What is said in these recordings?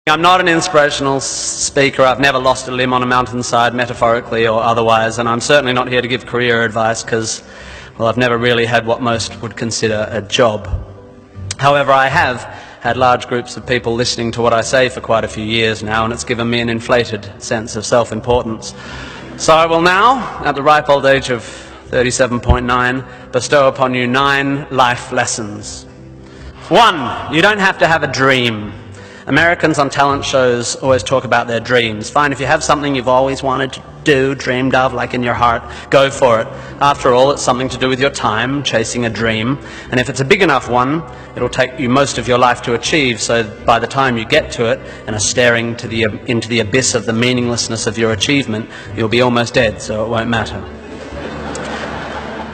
I'm not an inspirational speaker. I've never lost a limb on a mountainside, metaphorically or otherwise, and I'm certainly not here to give career advice because, well, I've never really had what most would consider a job. However, I have had large groups of people listening to what I say for quite a few years now, and it's given me an inflated sense of self-importance. So I will now, at the ripe old age of 37.9, bestow upon you 9 life lessons. 1, you don't have to have a dream. Americans on talent shows always talk about their dreams. Fine, if you have something you've always wanted to do, dreamed of, like in your heart, go for it. After all, it's something to do with your time, chasing a dream. And if it's a big enough one, it'll take you most of your life to achieve, so by the time you get to it and are staring into the abyss of the meaninglessness of your achievement, you'll be almost dead, so it won't matter.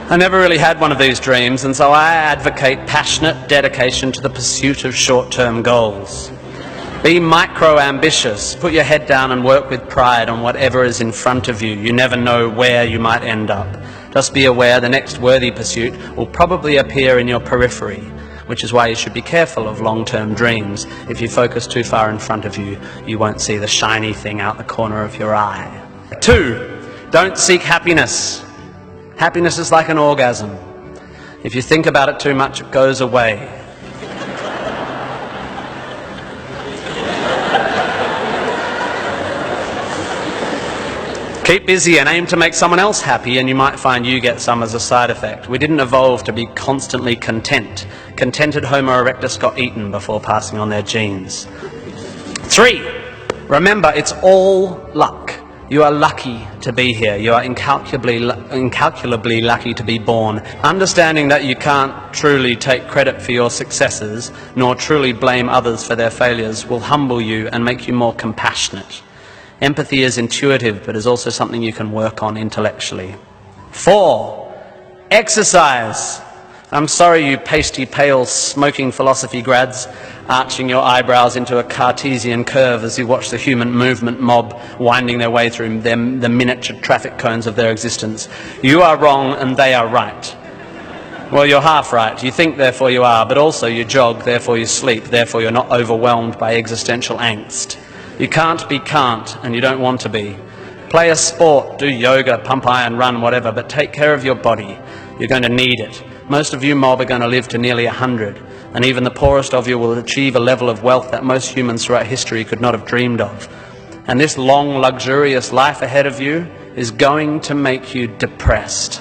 I never really had one of these dreams, and so I advocate passionate dedication to the pursuit of short-term goals. Be micro-ambitious. Put your head down and work with pride on whatever is in front of you. You never know where you might end up. Just be aware the next worthy pursuit will probably appear in your periphery, which is why you should be careful of long-term dreams. If you focus too far in front of you, you won't see the shiny thing out the corner of your eye. 2, don't seek happiness. Happiness is like an orgasm. If you think about it too much, it goes away. Keep busy and aim to make someone else happy, and you might find you get some as a side effect. We didn't evolve to be constantly content. Contented Homo erectus got eaten before passing on their genes. 3, remember, it's all luck. You are lucky to be here. You are incalculably lucky to be born. Understanding that you can't truly take credit for your successes, nor truly blame others for their failures, will humble you and make you more compassionate. Empathy is intuitive, but is also something you can work on intellectually. 4, exercise. I'm sorry, you pasty, pale, smoking philosophy grads, arching your eyebrows into a Cartesian curve as you watch the human movement mob winding their way through the miniature traffic cones of their existence. You are wrong and they are right. Well, you're half right. You think, therefore you are, but also you jog, therefore you sleep, therefore you're not overwhelmed by existential angst. You can't be can't, and you don't want to be. Play a sport, do yoga, pump iron, run, whatever, but take care of your body. You're going to need it. Most of you mob are going to live to nearly 100, and even the poorest of you will achieve a level of wealth that most humans throughout history could not have dreamed of. And this long, luxurious life ahead of you is going to make you depressed.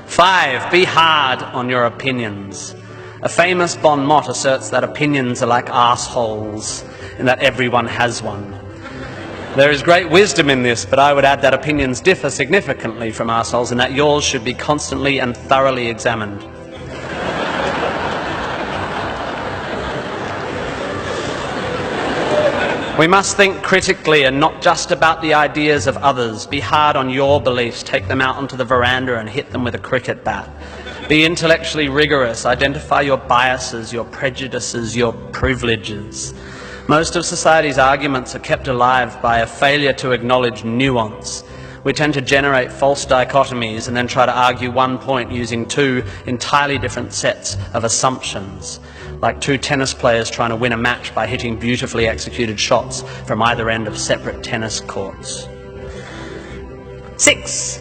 5, be hard on your opinions. A famous bon mot asserts that opinions are like arseholes, and that everyone has one. There is great wisdom in this, but I would add that opinions differ significantly from arseholes, and that yours should be constantly and thoroughly examined. We must think critically and not just about the ideas of others. Be hard on your beliefs. Take them out onto the veranda and hit them with a cricket bat. Be intellectually rigorous. Identify your biases, your prejudices, your privileges. Most of society's arguments are kept alive by a failure to acknowledge nuance. We tend to generate false dichotomies and then try to argue one point using 2 entirely different sets of assumptions, like 2 tennis players trying to win a match by hitting beautifully executed shots from either end of separate tennis courts. 6,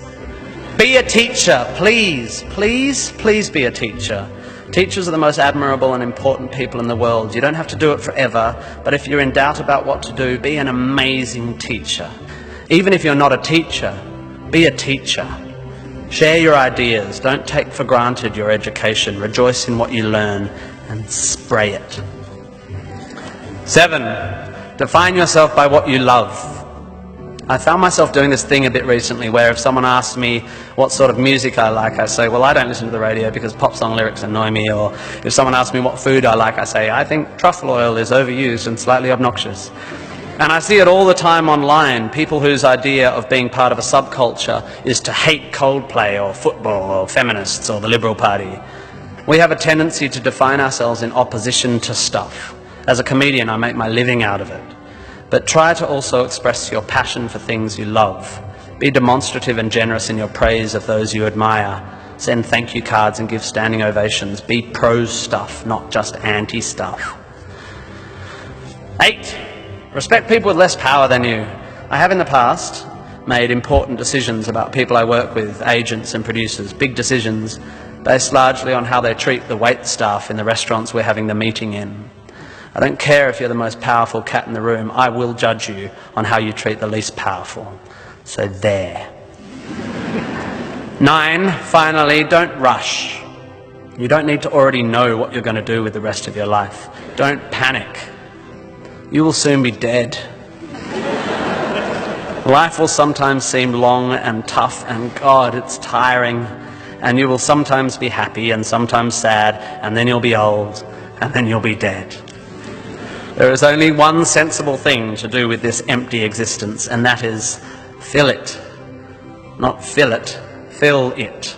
be a teacher. Please, please, please be a teacher. Teachers are the most admirable and important people in the world. You don't have to do it forever, but if you're in doubt about what to do, be an amazing teacher. Even if you're not a teacher, be a teacher. Share your ideas. Don't take for granted your education. Rejoice in what you learn and spray it. 7, define yourself by what you love. I found myself doing this thing a bit recently where if someone asks me what sort of music I like, I say, well, I don't listen to the radio because pop song lyrics annoy me. Or if someone asks me what food I like, I say, I think truffle oil is overused and slightly obnoxious. And I see it all the time online, people whose idea of being part of a subculture is to hate Coldplay or football or feminists or the Liberal Party. We have a tendency to define ourselves in opposition to stuff. As a comedian, I make my living out of it. But try to also express your passion for things you love. Be demonstrative and generous in your praise of those you admire. Send thank you cards and give standing ovations. Be pro stuff, not just anti stuff. 8, respect people with less power than you. I have in the past made important decisions about people I work with, agents and producers, big decisions, based largely on how they treat the wait staff in the restaurants we're having the meeting in. I don't care if you're the most powerful cat in the room, I will judge you on how you treat the least powerful. So there. 9, finally, don't rush. You don't need to already know what you're going to do with the rest of your life. Don't panic. You will soon be dead. Life will sometimes seem long and tough, and God, it's tiring. And you will sometimes be happy and sometimes sad, and then you'll be old, and then you'll be dead. There is only one sensible thing to do with this empty existence, and that is fill it. Not fill it, fill it.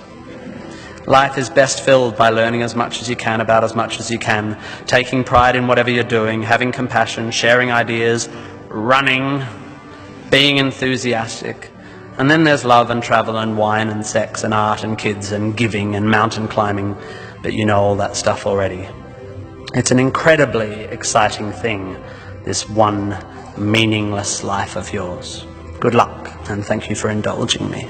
Life is best filled by learning as much as you can about as much as you can, taking pride in whatever you're doing, having compassion, sharing ideas, running, being enthusiastic. And then there's love and travel and wine and sex and art and kids and giving and mountain climbing, but you know all that stuff already. It's an incredibly exciting thing, this one meaningless life of yours. Good luck, and thank you for indulging me.